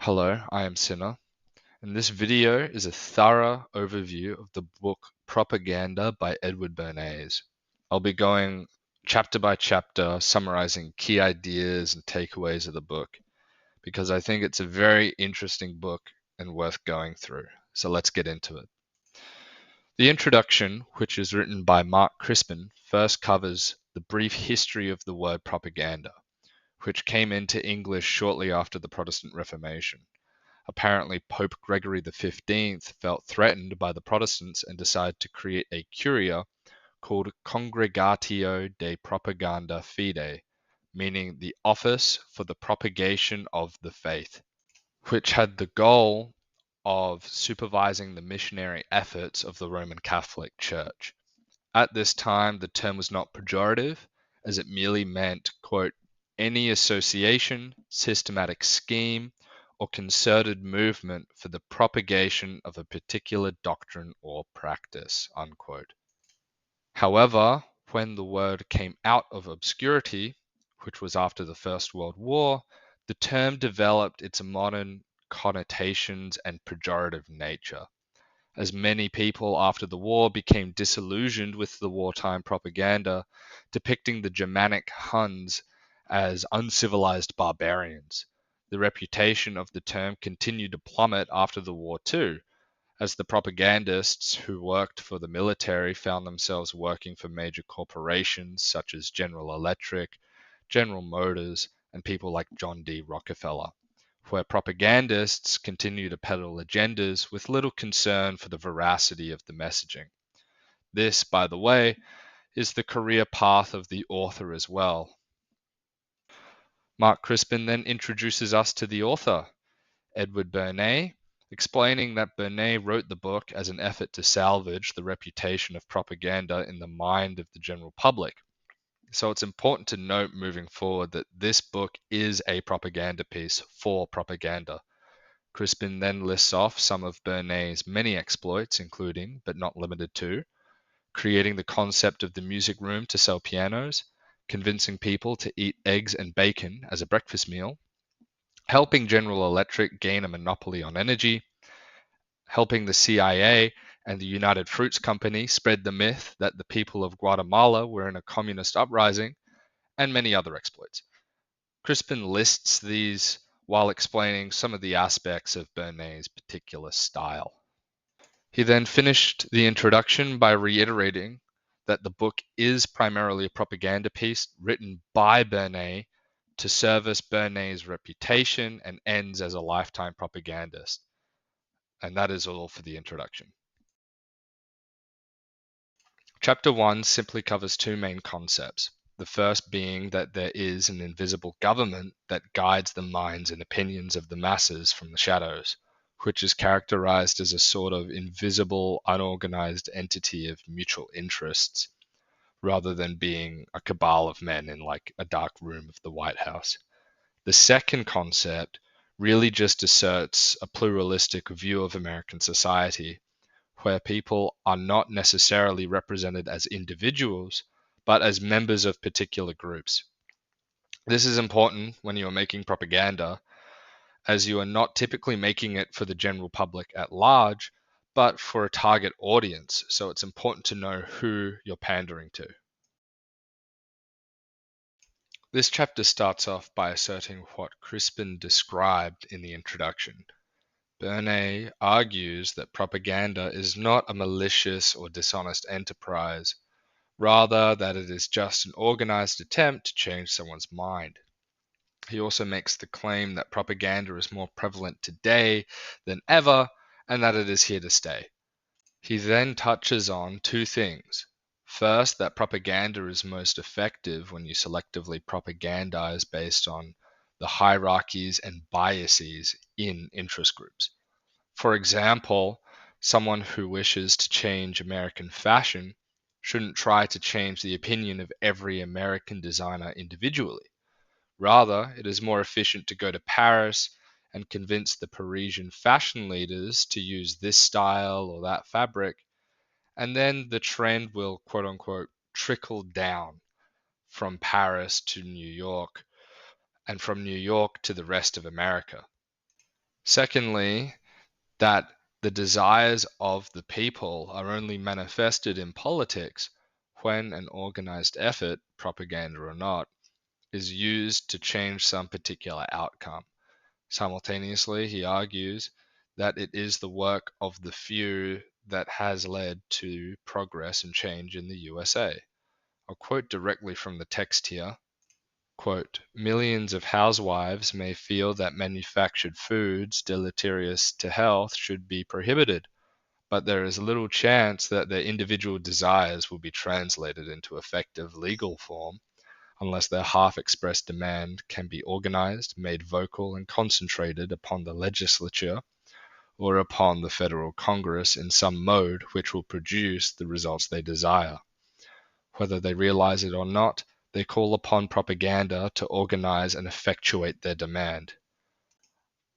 Hello, I am Sinner, and this video is a thorough overview of the book Propaganda by Edward Bernays. I'll be going chapter by chapter, summarizing key ideas and takeaways of the book, because I think it's a very interesting book and worth going through. So let's get into it. The introduction, which is written by Mark Crispin, first covers the brief history of the word propaganda, which came into English shortly after the Protestant Reformation. Apparently, Pope Gregory XV felt threatened by the Protestants and decided to create a curia called Congregatio de Propaganda Fide, meaning the Office for the Propagation of the Faith, which had the goal of supervising the missionary efforts of the Roman Catholic Church. At this time, the term was not pejorative, as it merely meant, quote, any association, systematic scheme, or concerted movement for the propagation of a particular doctrine or practice, unquote. However, when the word came out of obscurity, which was after the First World War, the term developed its modern connotations and pejorative nature, as many people after the war became disillusioned with the wartime propaganda depicting the Germanic Huns as uncivilized barbarians. The reputation of the term continued to plummet after the war too, as the propagandists who worked for the military found themselves working for major corporations such as General Electric, General Motors, and people like John D. Rockefeller, where propagandists continue to peddle agendas with little concern for the veracity of the messaging. This, by the way, is the career path of the author as well. Mark Crispin then introduces us to the author, Edward Bernays, explaining that Bernays wrote the book as an effort to salvage the reputation of propaganda in the mind of the general public. So it's important to note moving forward that this book is a propaganda piece for propaganda. Crispin then lists off some of Bernays' many exploits, including, but not limited to, creating the concept of the music room to sell pianos, convincing people to eat eggs and bacon as a breakfast meal, helping General Electric gain a monopoly on energy, helping the CIA and the United Fruits Company spread the myth that the people of Guatemala were in a communist uprising, and many other exploits. Crispin lists these while explaining some of the aspects of Bernays' particular style. He then finished the introduction by reiterating that the book is primarily a propaganda piece written by Bernays to service Bernays' reputation and ends as a lifetime propagandist. And that is all for the introduction. Chapter 1 simply covers two main concepts. The first being that there is an invisible government that guides the minds and opinions of the masses from the shadows, which is characterized as a sort of invisible, unorganized entity of mutual interests, rather than being a cabal of men in like a dark room of the White House. The second concept really just asserts a pluralistic view of American society, where people are not necessarily represented as individuals, but as members of particular groups. This is important when you are making propaganda, as you are not typically making it for the general public at large, but for a target audience. So it's important to know who you're pandering to. This chapter starts off by asserting what Crispin described in the introduction. Bernays argues that propaganda is not a malicious or dishonest enterprise, rather that it is just an organized attempt to change someone's mind. He also makes the claim that propaganda is more prevalent today than ever and that it is here to stay. He then touches on two things. First, that propaganda is most effective when you selectively propagandize based on the hierarchies and biases in interest groups. For example, someone who wishes to change American fashion shouldn't try to change the opinion of every American designer individually. Rather, it is more efficient to go to Paris and convince the Parisian fashion leaders to use this style or that fabric, and then the trend will quote unquote trickle down from Paris to New York and from New York to the rest of America. Secondly, that the desires of the people are only manifested in politics when an organized effort, propaganda or not, is used to change some particular outcome. Simultaneously, he argues that it is the work of the few that has led to progress and change in the USA. I'll quote directly from the text here. Quote, millions of housewives may feel that manufactured foods deleterious to health should be prohibited, but there is little chance that their individual desires will be translated into effective legal form unless their half-expressed demand can be organized, made vocal, and concentrated upon the legislature or upon the federal Congress in some mode which will produce the results they desire. Whether they realize it or not, they call upon propaganda to organize and effectuate their demand.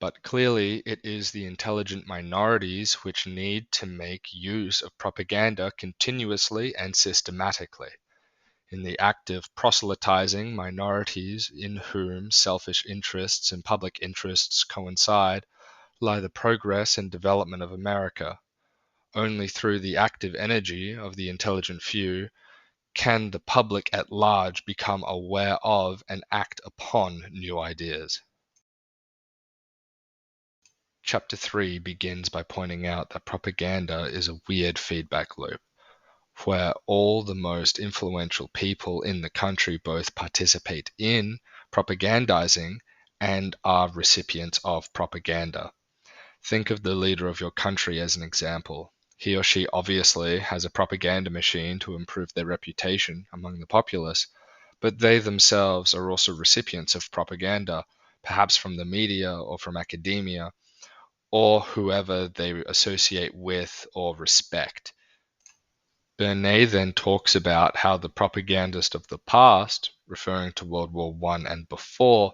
But clearly, it is the intelligent minorities which need to make use of propaganda continuously and systematically. In the act of proselytizing minorities in whom selfish interests and public interests coincide lie the progress and development of America. Only through the active energy of the intelligent few can the public at large become aware of and act upon new ideas. Chapter 3 begins by pointing out that propaganda is a weird feedback loop, where all the most influential people in the country both participate in propagandizing and are recipients of propaganda. Think of the leader of your country as an example. He or she obviously has a propaganda machine to improve their reputation among the populace, but they themselves are also recipients of propaganda, perhaps from the media or from academia, or whoever they associate with or respect. Bernays then talks about how the propagandist of the past, referring to World War I and before,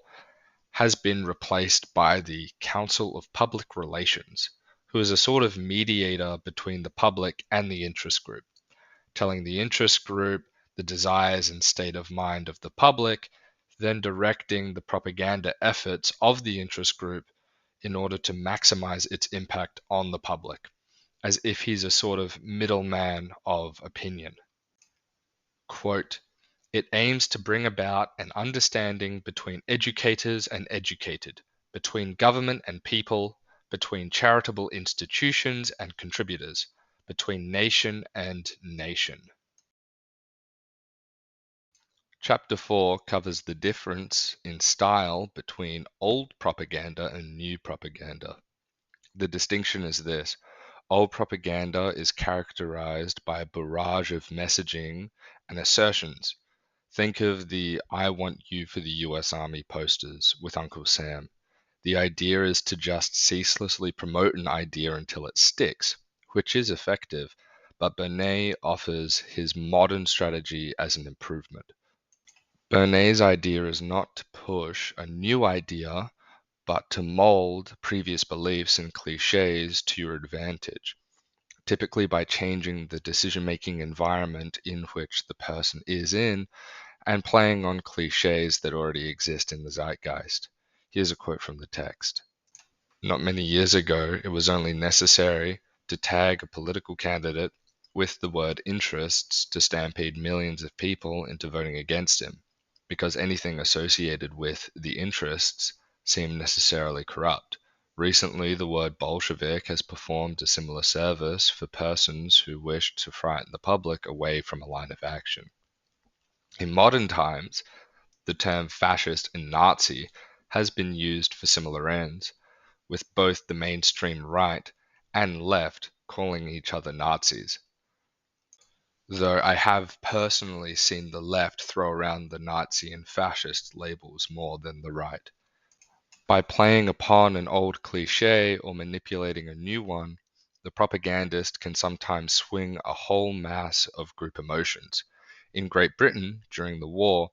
has been replaced by the Council of Public Relations, who is a sort of mediator between the public and the interest group, telling the interest group the desires and state of mind of the public, then directing the propaganda efforts of the interest group in order to maximize its impact on the public, as if he's a sort of middleman of opinion. Quote, it aims to bring about an understanding between educators and educated, between government and people, between charitable institutions and contributors, between nation and nation. Chapter 4 covers the difference in style between old propaganda and new propaganda. The distinction is this. Old propaganda is characterized by a barrage of messaging and assertions. Think of the I want you for the US Army posters with Uncle Sam. The idea is to just ceaselessly promote an idea until it sticks, which is effective, but Bernays offers his modern strategy as an improvement. Bernays' idea is not to push a new idea, but to mold previous beliefs and cliches to your advantage, typically by changing the decision-making environment in which the person is in and playing on cliches that already exist in the zeitgeist. Here's a quote from the text. Not many years ago, it was only necessary to tag a political candidate with the word interests to stampede millions of people into voting against him, because anything associated with the interests seemed necessarily corrupt. Recently, the word Bolshevik has performed a similar service for persons who wished to frighten the public away from a line of action. In modern times, the term fascist and Nazi has been used for similar ends, with both the mainstream right and left calling each other Nazis. Though I have personally seen the left throw around the Nazi and fascist labels more than the right. By playing upon an old cliche or manipulating a new one, the propagandist can sometimes swing a whole mass of group emotions. In Great Britain, during the war,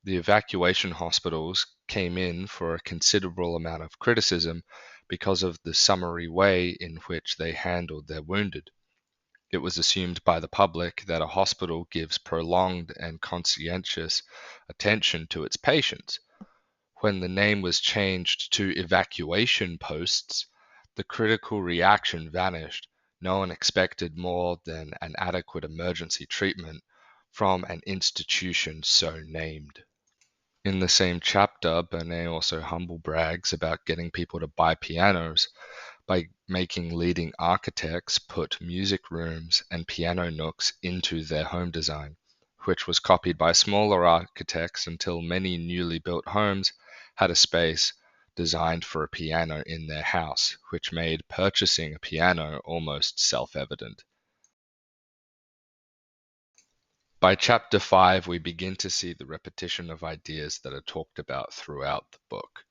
the evacuation hospitals came in for a considerable amount of criticism because of the summary way in which they handled their wounded. It was assumed by the public that a hospital gives prolonged and conscientious attention to its patients, When the name was changed to evacuation posts, the critical reaction vanished. No one expected more than an adequate emergency treatment from an institution so named. In the same chapter, Bernays also humble brags about getting people to buy pianos by making leading architects put music rooms and piano nooks into their home design, which was copied by smaller architects until many newly built homes had a space designed for a piano in their house, which made purchasing a piano almost self-evident. By chapter 5, we begin to see the repetition of ideas that are talked about throughout the book.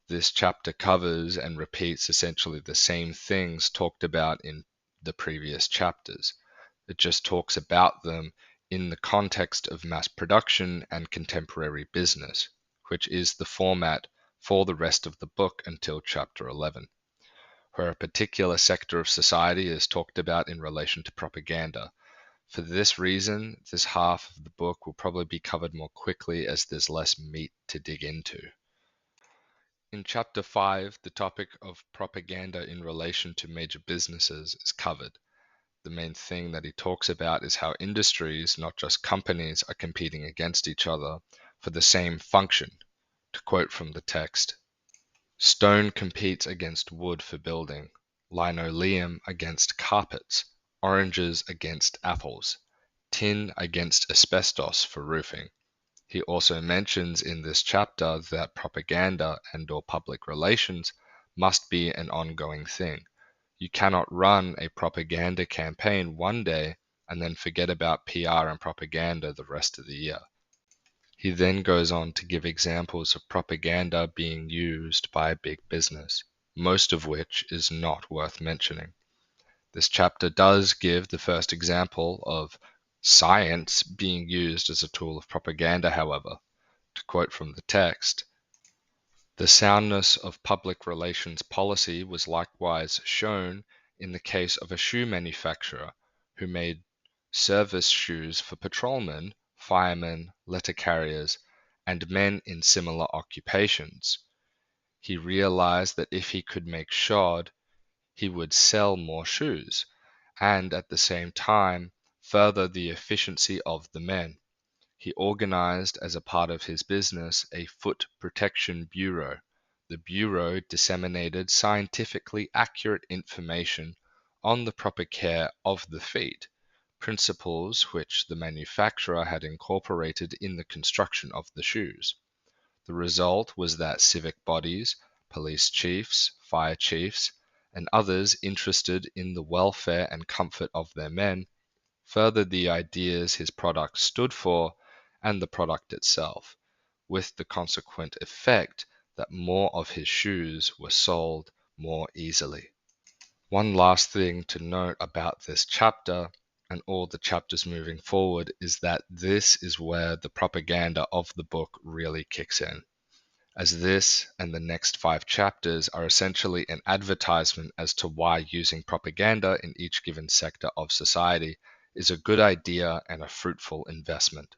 This chapter covers and repeats essentially the same things talked about in the previous chapters. It just talks about them in the context of mass production and contemporary business, which is the format for the rest of the book until chapter 11, where a particular sector of society is talked about in relation to propaganda. For this reason, this half of the book will probably be covered more quickly as there's less meat to dig into. In chapter 5, the topic of propaganda in relation to major businesses is covered. The main thing that he talks about is how industries, not just companies, are competing against each other for the same function. To quote from the text, stone competes against wood for building, linoleum against carpets, oranges against apples, tin against asbestos for roofing. He also mentions in this chapter that propaganda and/or public relations must be an ongoing thing. You cannot run a propaganda campaign one day and then forget about PR and propaganda the rest of the year. He then goes on to give examples of propaganda being used by big business, most of which is not worth mentioning. This chapter does give the first example of science being used as a tool of propaganda, however. To quote from the text, the soundness of public relations policy was likewise shown in the case of a shoe manufacturer who made service shoes for patrolmen, firemen, letter carriers, and men in similar occupations. He realized that if he could make shod, he would sell more shoes, and at the same time further the efficiency of the men. He organized as a part of his business a foot protection bureau. The bureau disseminated scientifically accurate information on the proper care of the feet, principles which the manufacturer had incorporated in the construction of the shoes. The result was that civic bodies, police chiefs, fire chiefs, and others interested in the welfare and comfort of their men furthered the ideas his product stood for and the product itself, with the consequent effect that more of his shoes were sold more easily. One last thing to note about this chapter and all the chapters moving forward is that this is where the propaganda of the book really kicks in, as this and the next 5 chapters are essentially an advertisement as to why using propaganda in each given sector of society is a good idea and a fruitful investment.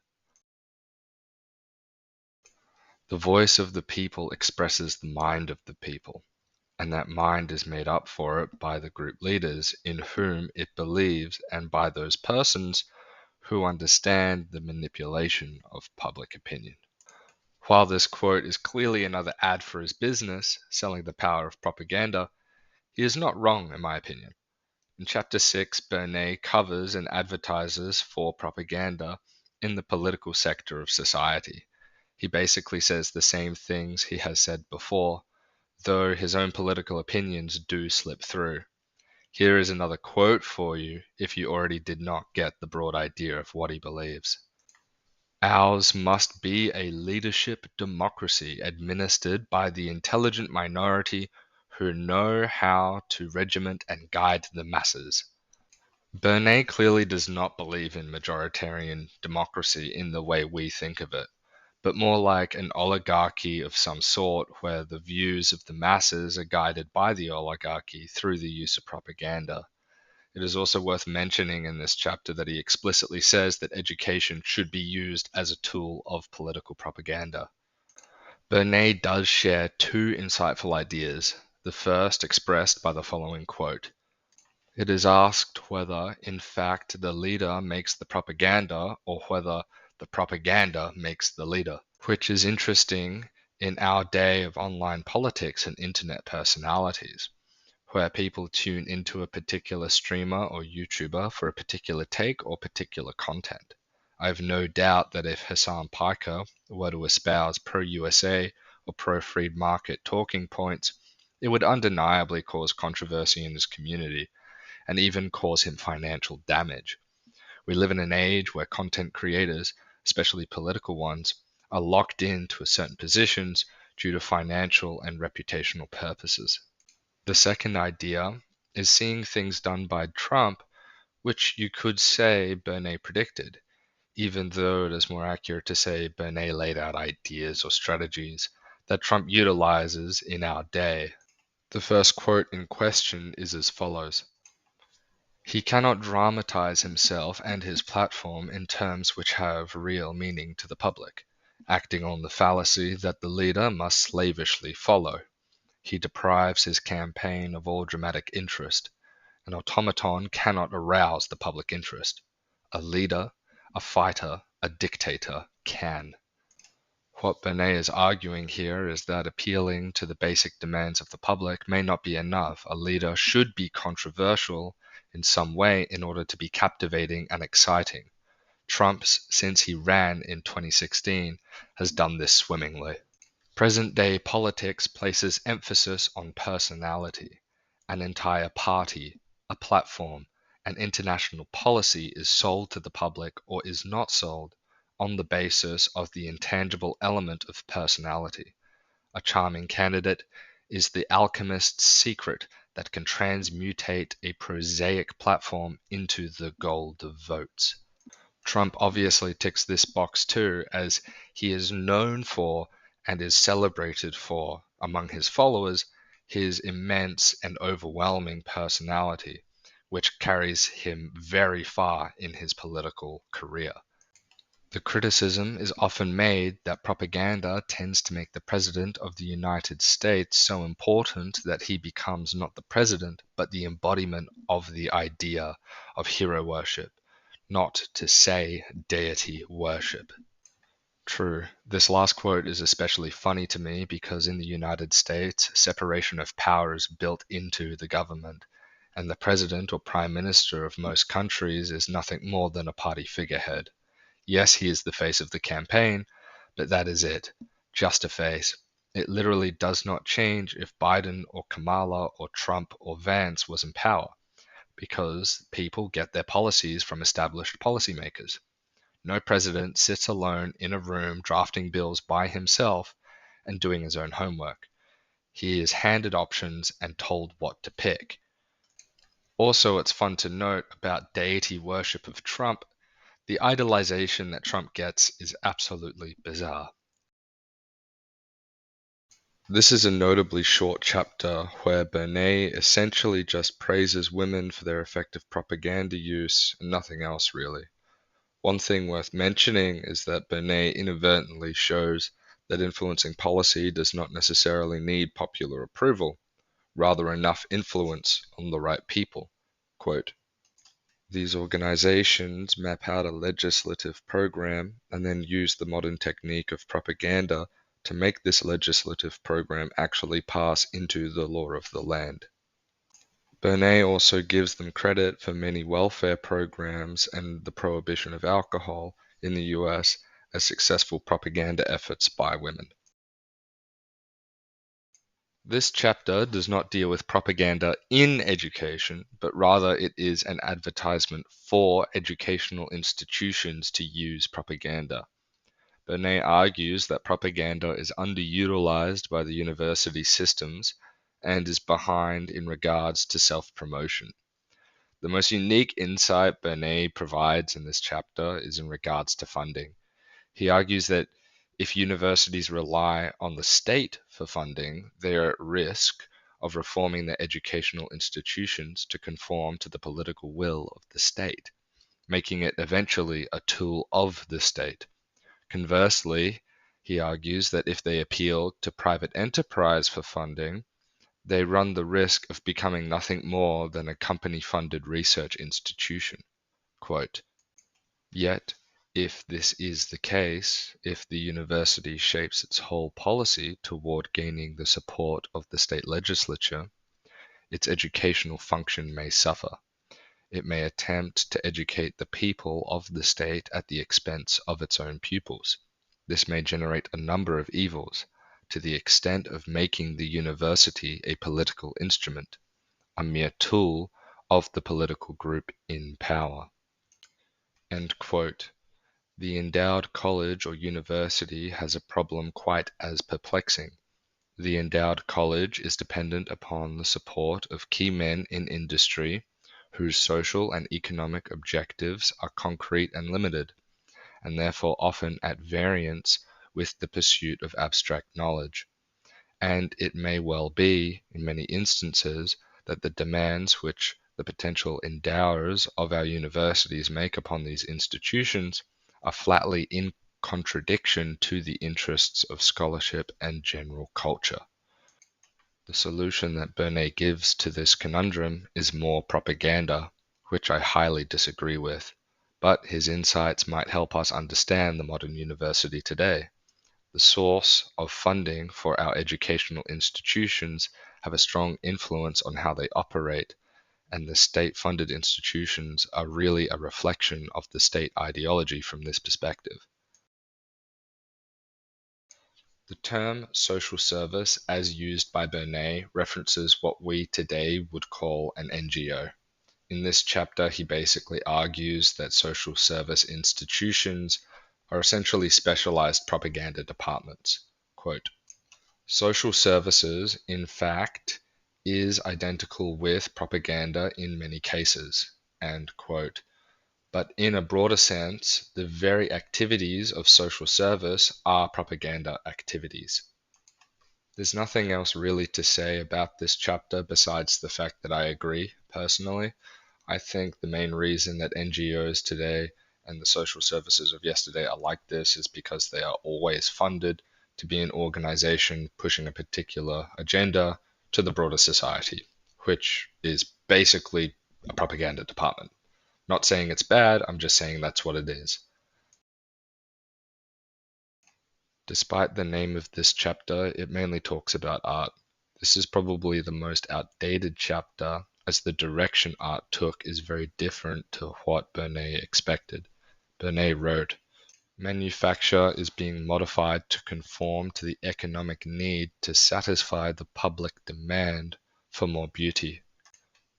The voice of the people expresses the mind of the people, and that mind is made up for it by the group leaders in whom it believes and by those persons who understand the manipulation of public opinion. While this quote is clearly another ad for his business, selling the power of propaganda, he is not wrong in my opinion. In chapter 6, Bernays covers and advertises for propaganda in the political sector of society. He basically says the same things he has said before, though his own political opinions do slip through. Here is another quote for you if you already did not get the broad idea of what he believes. Ours must be a leadership democracy administered by the intelligent minority who know how to regiment and guide the masses. Bernays clearly does not believe in majoritarian democracy in the way we think of it, but more like an oligarchy of some sort where the views of the masses are guided by the oligarchy through the use of propaganda. It is also worth mentioning in this chapter that he explicitly says that education should be used as a tool of political propaganda. Bernays does share two insightful ideas, the first expressed by the following quote. It is asked whether, in fact, the leader makes the propaganda or whether the propaganda makes the leader, which is interesting in our day of online politics and internet personalities, where people tune into a particular streamer or YouTuber for a particular take or particular content. I have no doubt that if Hassan Piker were to espouse pro-USA or pro-free market talking points, it would undeniably cause controversy in his community and even cause him financial damage. We live in an age where content creators, especially political ones, are locked into certain positions due to financial and reputational purposes. The second idea is seeing things done by Trump, which you could say Bernays predicted, even though it is more accurate to say Bernays laid out ideas or strategies that Trump utilizes in our day. The first quote in question is as follows. He cannot dramatize himself and his platform in terms which have real meaning to the public, acting on the fallacy that the leader must slavishly follow. He deprives his campaign of all dramatic interest. An automaton cannot arouse the public interest. A leader, a fighter, a dictator can. What Bernays is arguing here is that appealing to the basic demands of the public may not be enough. A leader should be controversial in some way in order to be captivating and exciting. Trump, since he ran in 2016, has done this swimmingly. Present-day politics places emphasis on personality. An entire party, a platform, an international policy is sold to the public or is not sold on the basis of the intangible element of personality. A charming candidate is the alchemist's secret that can transmutate a prosaic platform into the gold of votes. Trump obviously ticks this box too, as he is known for and is celebrated for, among his followers, his immense and overwhelming personality, which carries him very far in his political career. The criticism is often made that propaganda tends to make the President of the United States so important that he becomes not the President, but the embodiment of the idea of hero worship, not to say deity worship. True. This last quote is especially funny to me because in the United States, separation of power is built into the government, and the president or prime minister of most countries is nothing more than a party figurehead. Yes, he is the face of the campaign, but that is it. Just a face. It literally does not change if Biden or Kamala or Trump or Vance was in power, because people get their policies from established policymakers. No president sits alone in a room drafting bills by himself and doing his own homework. He is handed options and told what to pick. Also, it's fun to note about deity worship of Trump. The idolization that Trump gets is absolutely bizarre. This is a notably short chapter where Bernays essentially just praises women for their effective propaganda use and nothing else really. One thing worth mentioning is that Bernays inadvertently shows that influencing policy does not necessarily need popular approval, rather enough influence on the right people. Quote, these organizations map out a legislative program and then use the modern technique of propaganda to make this legislative program actually pass into the law of the land. Bernays also gives them credit for many welfare programs and the prohibition of alcohol in the US as successful propaganda efforts by women. This chapter does not deal with propaganda in education, but rather it is an advertisement for educational institutions to use propaganda. Bernays argues that propaganda is underutilized by the university systems and is behind in regards to self-promotion. The most unique insight Bernays provides in this chapter is in regards to funding. He argues that if universities rely on the state for funding, they are at risk of reforming their educational institutions to conform to the political will of the state, making it eventually a tool of the state. Conversely, He argues that if they appeal to private enterprise for funding, they run the risk of becoming nothing more than a company-funded research institution. Quote, Yet, if this is the case, if the university shapes its whole policy toward gaining the support of the state legislature, its educational function may suffer. It may attempt to educate the people of the state at the expense of its own pupils. This may generate a number of evils, to the extent of making the university a political instrument, a mere tool of the political group in power. End quote. The endowed college or university has a problem quite as perplexing. The endowed college is dependent upon the support of key men in industry whose social and economic objectives are concrete and limited, and therefore often at variance with the pursuit of abstract knowledge. And it may well be, in many instances, that the demands which the potential endowers of our universities make upon these institutions are flatly in contradiction to the interests of scholarship and general culture. The solution that Bernays gives to this conundrum is more propaganda, which I highly disagree with, but his insights might help us understand the modern university today. The source of funding for our educational institutions have a strong influence on how they operate, and the state-funded institutions are really a reflection of the state ideology from this perspective. The term social service, as used by Bernays, references what we today would call an NGO. In this chapter, he basically argues that social service institutions are essentially specialized propaganda departments. Quote, Social services, in fact, is identical with propaganda in many cases. And quote, But in a broader sense, the very activities of social service are propaganda activities. There's nothing else really to say about this chapter besides the fact that I agree, personally. I think the main reason that NGOs today and the social services of yesterday are like this is because they are always funded to be an organization pushing a particular agenda to the broader society, which is basically a propaganda department. Not saying it's bad, I'm just saying that's what it is. Despite the name of this chapter, it mainly talks about art. This is probably the most outdated chapter, as the direction art took is very different to what Bernays expected. Bernays wrote, Manufacture is being modified to conform to the economic need to satisfy the public demand for more beauty.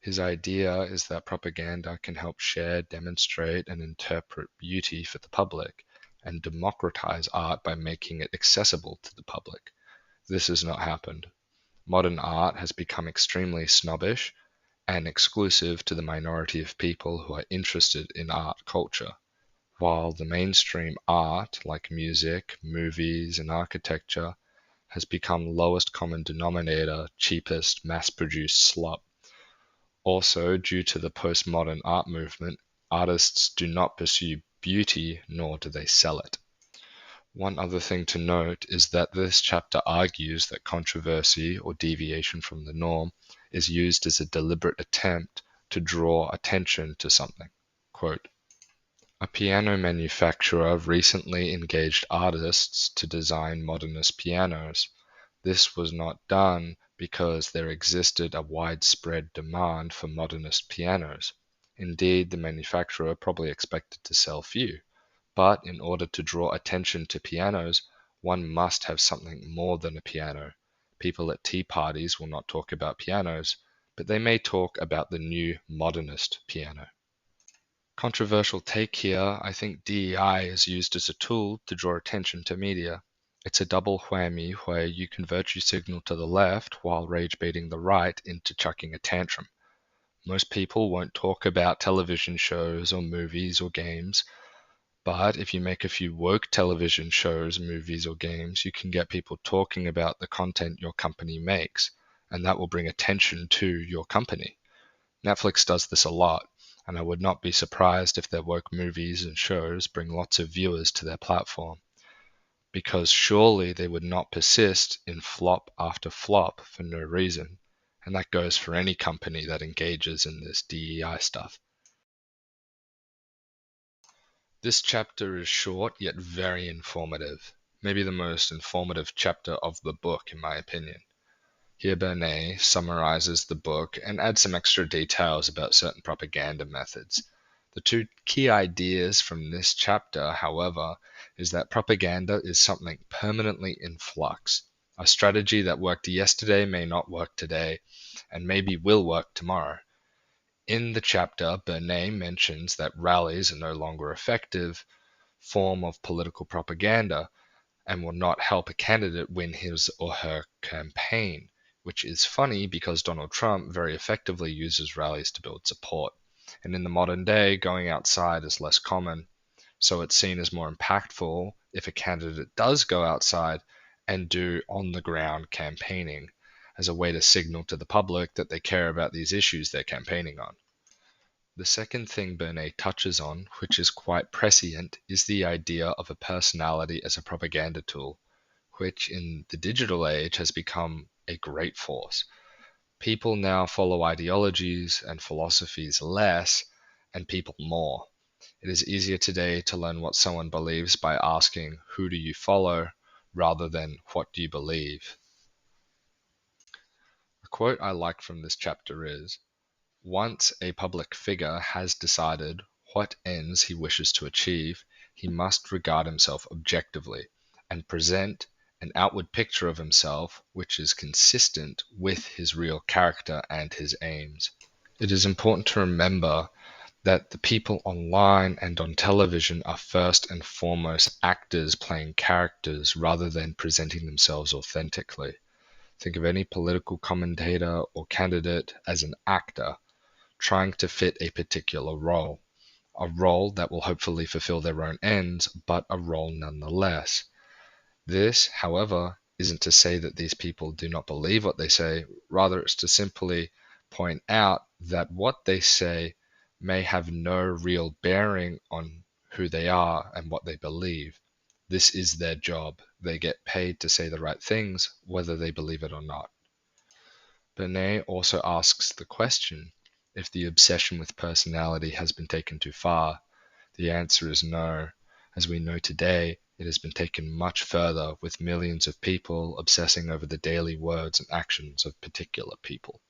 His idea is that propaganda can help share, demonstrate, and interpret beauty for the public, and democratize art by making it accessible to the public. This has not happened. Modern art has become extremely snobbish and exclusive to the minority of people who are interested in art culture, while the mainstream art, like music, movies, and architecture, has become lowest common denominator, cheapest, mass-produced slop. Also, due to the postmodern art movement, artists do not pursue beauty nor do they sell it. One other thing to note is that this chapter argues that controversy or deviation from the norm is used as a deliberate attempt to draw attention to something. Quote, A piano manufacturer recently engaged artists to design modernist pianos. This was not done because there existed a widespread demand for modernist pianos. Indeed, the manufacturer probably expected to sell few. But in order to draw attention to pianos, one must have something more than a piano. People at tea parties will not talk about pianos, but they may talk about the new modernist piano. Controversial take here, I think DEI is used as a tool to draw attention to media. It's a double whammy where you can virtue signal to the left while rage baiting the right into chucking a tantrum. Most people won't talk about television shows or movies or games, but if you make a few woke television shows, movies, or games, you can get people talking about the content your company makes, and that will bring attention to your company. Netflix does this a lot, and I would not be surprised if their woke movies and shows bring lots of viewers to their platform. because surely they would not persist in flop after flop for no reason. And that goes for any company that engages in this DEI stuff. This chapter is short yet very informative, maybe the most informative chapter of the book, in my opinion. Here, Bernays summarizes the book and adds some extra details about certain propaganda methods. The two key ideas from this chapter, however, is that propaganda is something permanently in flux. A strategy that worked yesterday may not work today, and maybe will work tomorrow. In the chapter, Bernays mentions that rallies are no longer effective form of political propaganda and will not help a candidate win his or her campaign, which is funny because Donald Trump very effectively uses rallies to build support. And in the modern day, going outside is less common, so it's seen as more impactful if a candidate does go outside and do on the ground campaigning as a way to signal to the public that they care about these issues they're campaigning on. The second thing Bernays touches on, which is quite prescient, is the idea of a personality as a propaganda tool, which in the digital age has become a great force. People now follow ideologies and philosophies less, and people more. It is easier today to learn what someone believes by asking, "Who do you follow?" rather than "What do you believe?" A quote I like from this chapter is, "Once a public figure has decided what ends he wishes to achieve, he must regard himself objectively, and present an outward picture of himself which is consistent with his real character and his aims." It is important to remember that the people online and on television are first and foremost actors playing characters rather than presenting themselves authentically. Think of any political commentator or candidate as an actor trying to fit a particular role, a role that will hopefully fulfill their own ends, but a role nonetheless. This, however, isn't to say that these people do not believe what they say, rather it's to simply point out that what they say may have no real bearing on who they are and what they believe. This is their job. They get paid to say the right things, whether they believe it or not. Bernays also asks the question, if the obsession with personality has been taken too far. The answer is no. As we know today, it has been taken much further, with millions of people obsessing over the daily words and actions of particular people.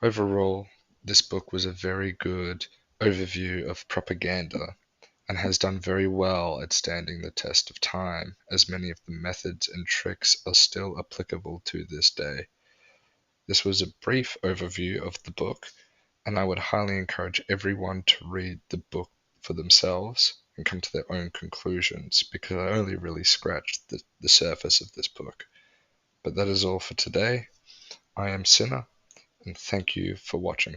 Overall, this book was a very good overview of propaganda and has done very well at standing the test of time, as many of the methods and tricks are still applicable to this day. This was a brief overview of the book, and I would highly encourage everyone to read the book for themselves and come to their own conclusions, because I only really scratched the surface of this book. But that is all for today. I am Sinner, and thank you for watching.